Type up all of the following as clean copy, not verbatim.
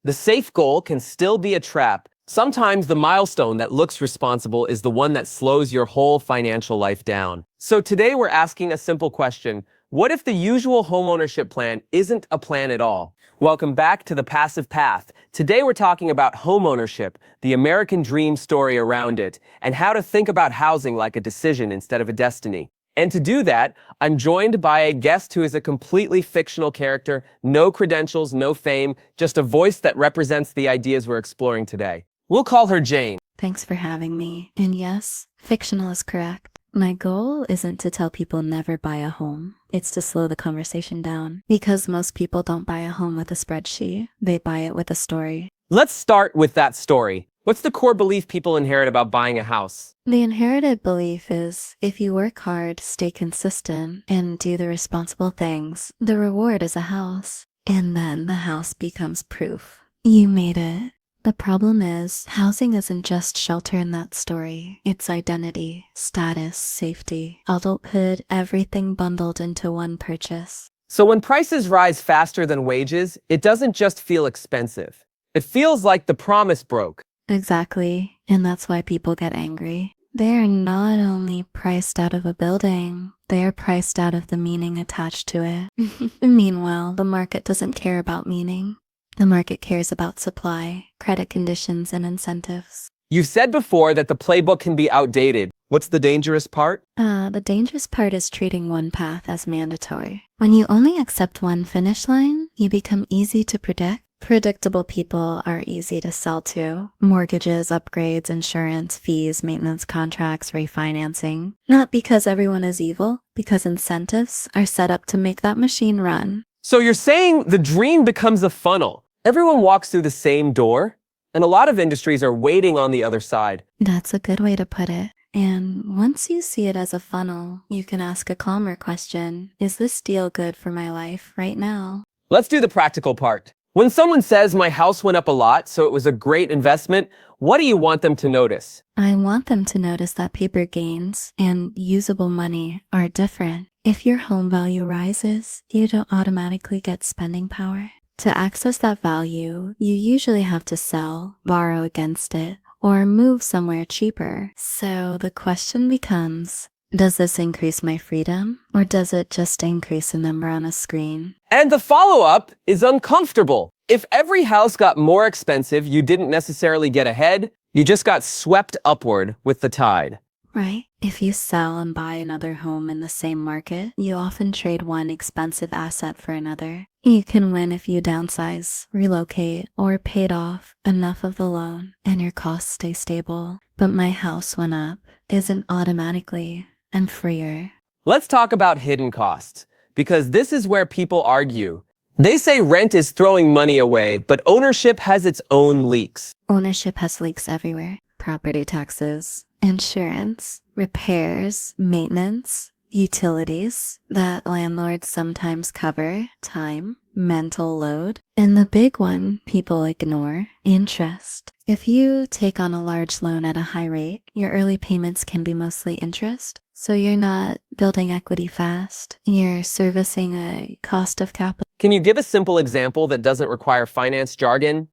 The safe goal can still be a trap. Sometimes the milestone that looks responsible is the one that slows your whole financial life down. So today we're asking a simple question. What if the usual homeownership plan isn't a plan at all? Welcome back to The Passive Path. Today we're talking about homeownership, the American dream story around it, and how to think about housing like a decision instead of a destiny. And to do that, I'm joined by a guest who is a completely fictional character, no credentials, no fame, just a voice that represents the ideas we're exploring today. We'll call her Jane. Thanks for having me. And yes, fictional is correct. My goal isn't to tell people never buy a home. It's to slow the conversation down. Because most people don't buy a home with a spreadsheet. They buy it with a story. Let's start with that story. What's the core belief people inherit about buying a house? The inherited belief is if you work hard, stay consistent, and do the responsible things, the reward is a house. And then the house becomes proof. You made it. The problem is, housing isn't just shelter in that story. It's identity, status, safety, adulthood, everything bundled into one purchase. So when prices rise faster than wages, it doesn't just feel expensive. It feels like the promise broke. Exactly, and that's why people get angry. They're not only priced out of a building, they're priced out of the meaning attached to it. Meanwhile, the market doesn't care about meaning. The market cares about supply, credit conditions, and incentives. You've said before that the playbook can be outdated. What's the dangerous part? The dangerous part is treating one path as mandatory. When you only accept one finish line, you become easy to predict. Predictable people are easy to sell to. Mortgages, upgrades, insurance, fees, maintenance contracts, refinancing. Not because everyone is evil, because incentives are set up to make that machine run. So you're saying the dream becomes a funnel. Everyone walks through the same door, and a lot of industries are waiting on the other side. That's a good way to put it. And once you see it as a funnel, you can ask a calmer question. Is this deal good for my life right now? Let's do the practical part. When someone says my house went up a lot, so it was a great investment, what do you want them to notice? I want them to notice that paper gains and usable money are different. If your home value rises, you don't automatically get spending power. To access that value, you usually have to sell, borrow against it, or move somewhere cheaper. So the question becomes, does this increase my freedom, or does it just increase a number on a screen? And the follow-up is uncomfortable. If every house got more expensive, you didn't necessarily get ahead, you just got swept upward with the tide. Right? If you sell and buy another home in the same market, you often trade one expensive asset for another. You can win if you downsize, relocate, or paid off enough of the loan and your costs stay stable. But my house went up isn't automatically and freer. Let's talk about hidden costs, because this is where people argue. They say rent is throwing money away, but ownership has its own leaks. Ownership has leaks everywhere. Property taxes, insurance, repairs, maintenance, utilities that landlords sometimes cover, time, mental load, and the big one people ignore, interest. If you take on a large loan at a high rate, your early payments can be mostly interest. So you're not building equity fast. You're servicing a cost of capital. Can you give a simple example that doesn't require finance jargon?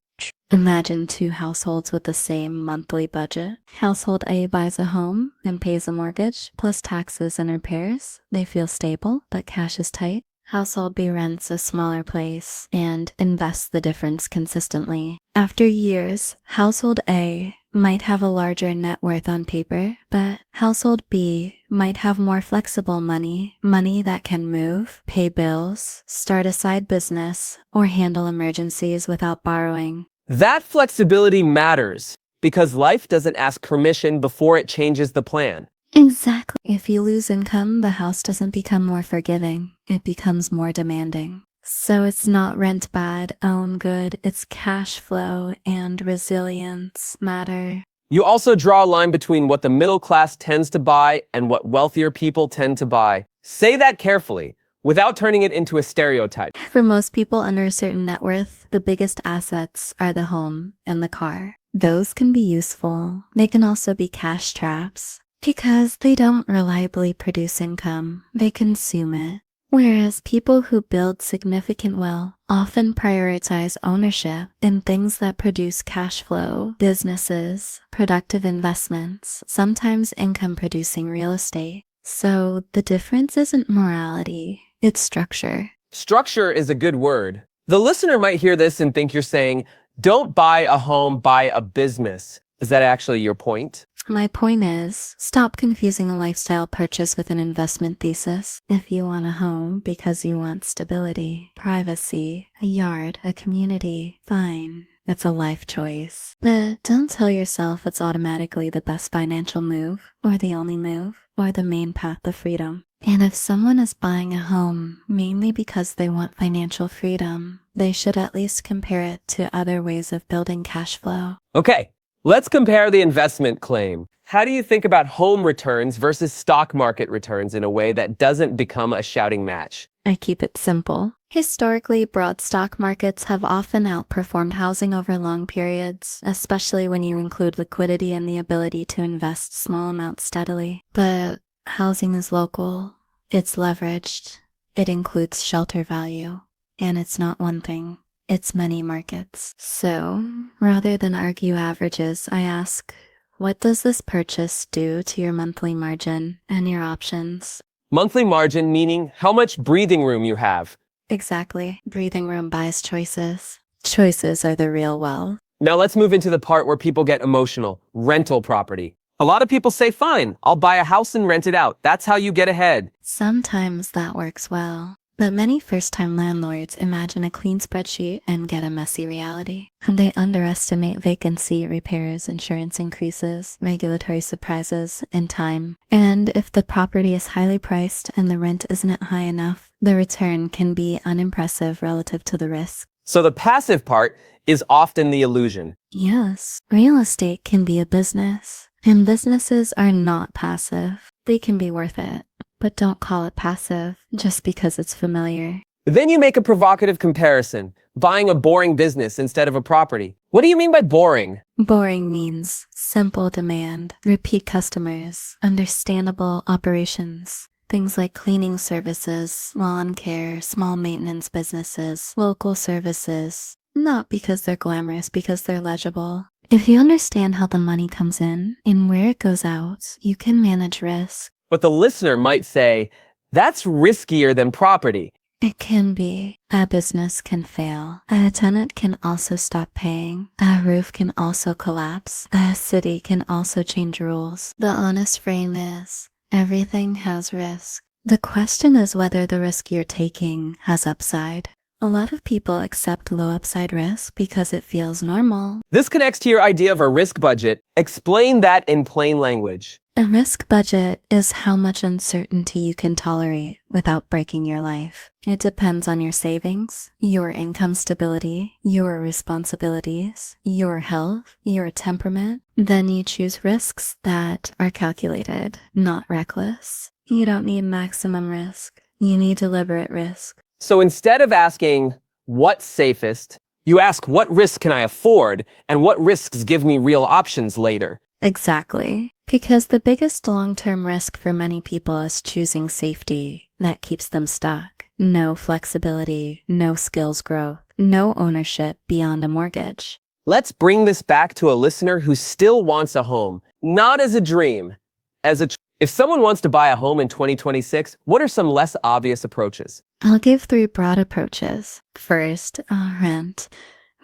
Imagine two households with the same monthly budget. Household A buys a home and pays a mortgage, plus taxes and repairs. They feel stable, but cash is tight. Household B rents a smaller place and invests the difference consistently. After years, Household A might have a larger net worth on paper, but Household B might have more flexible money that can move, pay bills, start a side business, or handle emergencies without borrowing. That flexibility matters, because life doesn't ask permission before it changes the plan. Exactly. If you lose income, the house doesn't become more forgiving. It becomes more demanding. So it's not rent bad, own good. It's cash flow and resilience matter. You also draw a line between what the middle class tends to buy and what wealthier people tend to buy. Say that carefully, without turning it into a stereotype. For most people under a certain net worth, the biggest assets are the home and the car. Those can be useful. They can also be cash traps because they don't reliably produce income. They consume it. Whereas people who build significant wealth often prioritize ownership in things that produce cash flow, businesses, productive investments, sometimes income-producing real estate. So the difference isn't morality, it's structure. Structure is a good word. The listener might hear this and think you're saying, don't buy a home, buy a business. Is that actually your point? My point is, stop confusing a lifestyle purchase with an investment thesis. If you want a home because you want stability, privacy, a yard, a community, fine. It's a life choice. But don't tell yourself it's automatically the best financial move, or the only move, or the main path to freedom. And if someone is buying a home mainly because they want financial freedom, they should at least compare it to other ways of building cash flow. Okay, let's compare the investment claim. How do you think about home returns versus stock market returns in a way that doesn't become a shouting match? I keep it simple. Historically, broad stock markets have often outperformed housing over long periods, especially when you include liquidity and the ability to invest small amounts steadily. But housing is local, it's leveraged, it includes shelter value, and it's not one thing, it's many markets. So, rather than argue averages, I ask, what does this purchase do to your monthly margin and your options? Monthly margin meaning how much breathing room you have. Exactly. Breathing room buys choices. Choices are the real wealth. Now let's move into the part where people get emotional. Rental property. A lot of people say, fine, I'll buy a house and rent it out. That's how you get ahead. Sometimes that works well. But many first-time landlords imagine a clean spreadsheet and get a messy reality. They underestimate vacancy, repairs, insurance increases, regulatory surprises, and time. And if the property is highly priced and the rent isn't high enough, the return can be unimpressive relative to the risk. So the passive part is often the illusion. Yes, real estate can be a business. And businesses are not passive. They can be worth it. But don't call it passive just because it's familiar. Then you make a provocative comparison, buying a boring business instead of a property. What do you mean by boring? Boring means simple demand, repeat customers, understandable operations. Things like cleaning services, lawn care, small maintenance businesses, local services. Not because they're glamorous, because they're legible. If you understand how the money comes in and where it goes out, you can manage risk. But the listener might say, that's riskier than property. It can be. A business can fail. A tenant can also stop paying. A roof can also collapse. A city can also change rules. The honest frame is, everything has risk. The question is whether the risk you're taking has upside. A lot of people accept low upside risk because it feels normal. This connects to your idea of a risk budget. Explain that in plain language. A risk budget is how much uncertainty you can tolerate without breaking your life. It depends on your savings, your income stability, your responsibilities, your health, your temperament. Then you choose risks that are calculated, not reckless. You don't need maximum risk. You need deliberate risk. So instead of asking, what's safest, you ask, what risk can I afford, and what risks give me real options later? Exactly. Because the biggest long-term risk for many people is choosing safety that keeps them stuck. No flexibility, no skills growth, no ownership beyond a mortgage. Let's bring this back to a listener who still wants a home, not as a dream, as a If someone wants to buy a home in 2026, what are some less obvious approaches? I'll give 3 broad approaches. First, rent,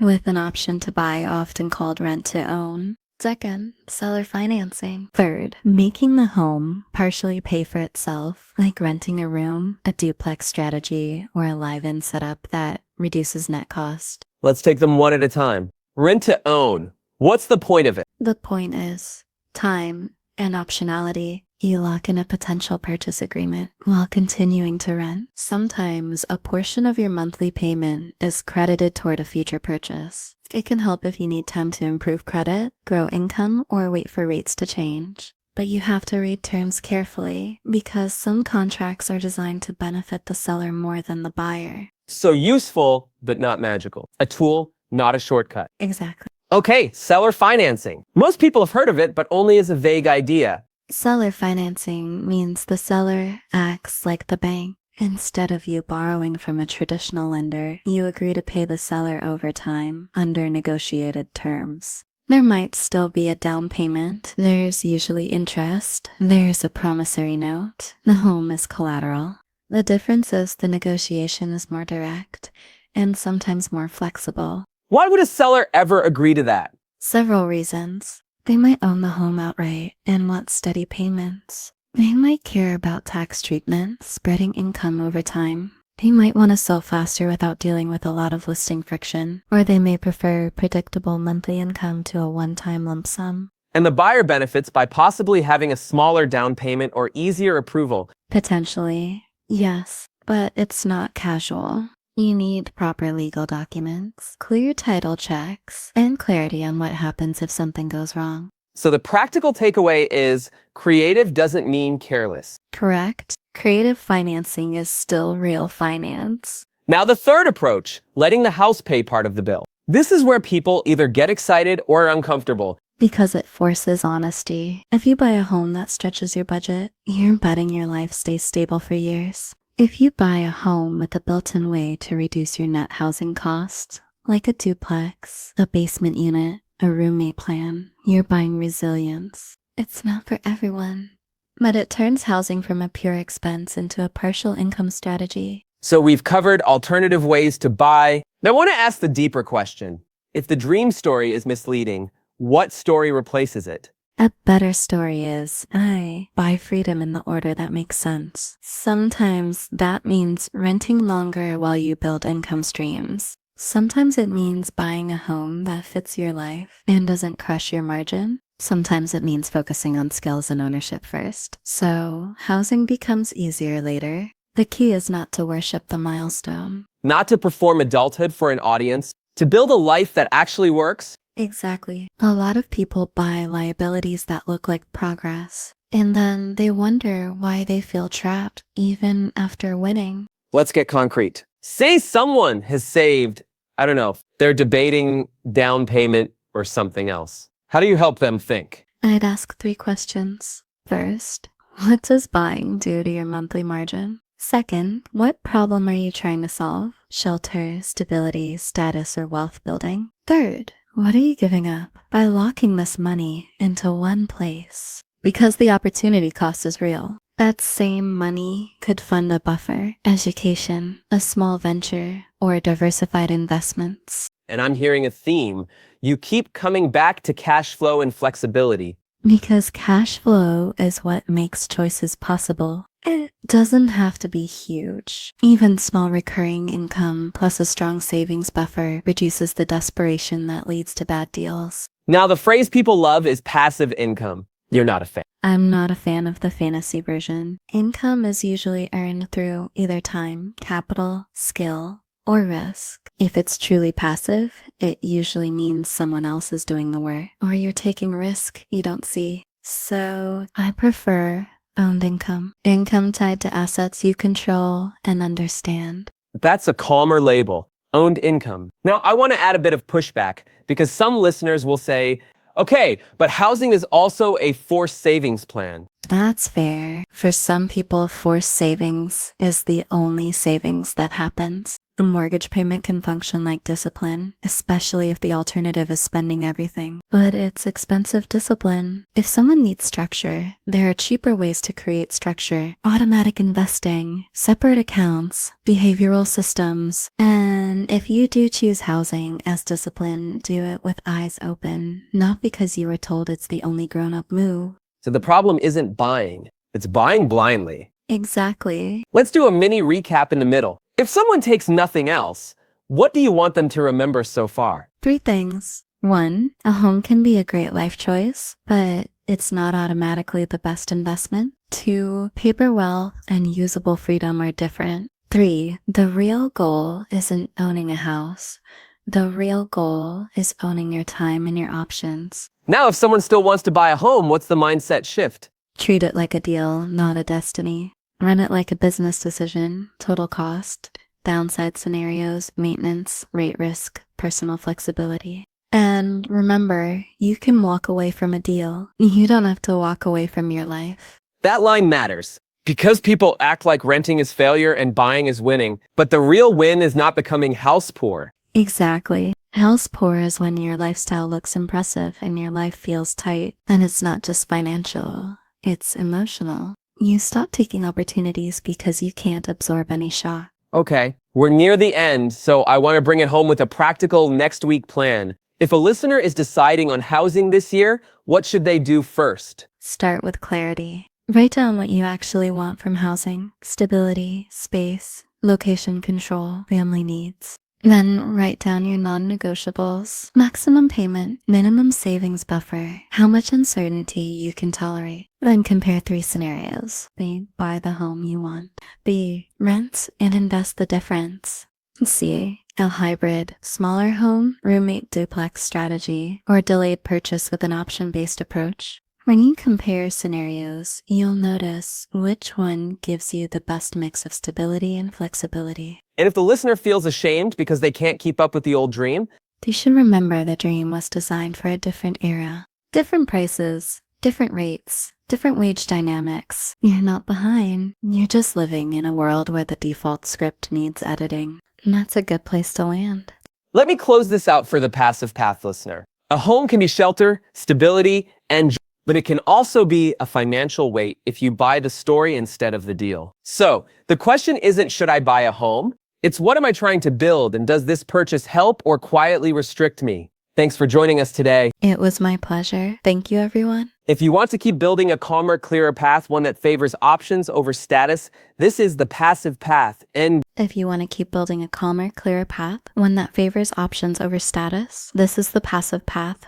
with an option to buy, often called rent to own. Second, seller financing. Third, making the home partially pay for itself, like renting a room, a duplex strategy, or a live-in setup that reduces net cost. Let's take them one at a time. Rent to own. What's the point of it? The point is time and optionality. You lock in a potential purchase agreement while continuing to rent. Sometimes a portion of your monthly payment is credited toward a future purchase. It can help if you need time to improve credit, grow income, or wait for rates to change. But you have to read terms carefully because some contracts are designed to benefit the seller more than the buyer. So useful, but not magical. A tool, not a shortcut. Exactly. Okay, seller financing. Most people have heard of it, but only as a vague idea. Seller financing means the seller acts like the bank. Instead of you borrowing from a traditional lender, you agree to pay the seller over time under negotiated terms. There might still be a down payment, there's usually interest, there's a promissory note, the home is collateral. The difference is the negotiation is more direct and sometimes more flexible. Why would a seller ever agree to that? Several reasons. They might own the home outright and want steady payments. They might care about tax treatment, spreading income over time. They might want to sell faster without dealing with a lot of listing friction, or they may prefer predictable monthly income to a one-time lump sum. And the buyer benefits by possibly having a smaller down payment or easier approval. Potentially, yes, but it's not casual. You need proper legal documents, clear title checks, and clarity on what happens if something goes wrong. So the practical takeaway is creative doesn't mean careless. Correct. Creative financing is still real finance. Now the third approach, letting the house pay part of the bill. This is where people either get excited or are uncomfortable. Because it forces honesty. If you buy a home that stretches your budget, you're betting your life stays stable for years. If you buy a home with a built-in way to reduce your net housing costs, like a duplex, a basement unit, a roommate plan, you're buying resilience. It's not for everyone, but it turns housing from a pure expense into a partial income strategy. So we've covered alternative ways to buy. Now I want to ask the deeper question. If the dream story is misleading, what story replaces it? A better story is, I buy freedom in the order that makes sense. Sometimes that means renting longer while you build income streams. Sometimes it means buying a home that fits your life and doesn't crush your margin. Sometimes it means focusing on skills and ownership first. So housing becomes easier later. The key is not to worship the milestone. Not to perform adulthood for an audience, to build a life that actually works. Exactly. A lot of people buy liabilities that look like progress, and then they wonder why they feel trapped even after winning. Let's get concrete. Say someone has saved, I don't know, they're debating down payment or something else. How do you help them think? I'd ask 3 questions. First, what does buying do to your monthly margin? Second, what problem are you trying to solve? Shelter, stability, status, or wealth building? Third, what are you giving up by locking this money into one place? Because the opportunity cost is real. That same money could fund a buffer, education, a small venture, or diversified investments. And I'm hearing a theme. You keep coming back to cash flow and flexibility. Because cash flow is what makes choices possible. It doesn't have to be huge. Even small recurring income plus a strong savings buffer reduces the desperation that leads to bad deals. Now, the phrase people love is passive income. You're not a fan. I'm not a fan of the fantasy version. Income is usually earned through either time, capital, skill, or risk. If it's truly passive, it usually means someone else is doing the work, or you're taking risk you don't see. So I prefer owned income. Income tied to assets you control and understand. That's a calmer label. Owned income. Now, I want to add a bit of pushback because some listeners will say, okay, but housing is also a forced savings plan. That's fair. For some people, forced savings is the only savings that happens. The mortgage payment can function like discipline, especially if the alternative is spending everything. But it's expensive discipline. If someone needs structure, there are cheaper ways to create structure. Automatic investing, separate accounts, behavioral systems. And if you do choose housing as discipline, do it with eyes open, not because you were told it's the only grown-up move. So the problem isn't buying, it's buying blindly. Exactly. Let's do a mini recap in the middle. If someone takes nothing else, what do you want them to remember so far? 3 things. 1, a home can be a great life choice, but it's not automatically the best investment. 2, paper wealth and usable freedom are different. 3, the real goal isn't owning a house. The real goal is owning your time and your options. Now, if someone still wants to buy a home, what's the mindset shift? Treat it like a deal, not a destiny. Run it like a business decision, total cost, downside scenarios, maintenance, rate risk, personal flexibility. And remember, you can walk away from a deal. You don't have to walk away from your life. That line matters. Because people act like renting is failure and buying is winning, but the real win is not becoming house poor. Exactly. House poor is when your lifestyle looks impressive and your life feels tight. And it's not just financial, it's emotional. You stop taking opportunities because you can't absorb any shock. Okay, we're near the end, so I want to bring it home with a practical next week plan. If a listener is deciding on housing this year, what should they do first? Start with clarity. Write down what you actually want from housing: stability, space, location control, family needs. Then write down your non-negotiables: maximum payment, minimum savings buffer, how much uncertainty you can tolerate. Then compare 3 scenarios. A, buy the home you want. B, rent and invest the difference. C, a hybrid, smaller home, roommate duplex strategy, or delayed purchase with an option-based approach. When you compare scenarios, you'll notice which one gives you the best mix of stability and flexibility. And if the listener feels ashamed because they can't keep up with the old dream, They should remember the dream was designed for a different era. Different prices, different rates, different wage dynamics. You're not behind. You're just living in a world where the default script needs editing. And that's a good place to land. let me close this out for the passive path listener. A home can be shelter, stability, and joy, but it can also be a financial weight if you buy the story instead of the deal. So, the question isn't should I buy a home? It's what am I trying to build, and does this purchase help or quietly restrict me? Thanks for joining us today. It was my pleasure. Thank you, everyone. If you want to keep building a calmer, clearer path, one that favors options over status, this is the passive path. And If you want to keep building a calmer, clearer path, one that favors options over status, this is the passive path.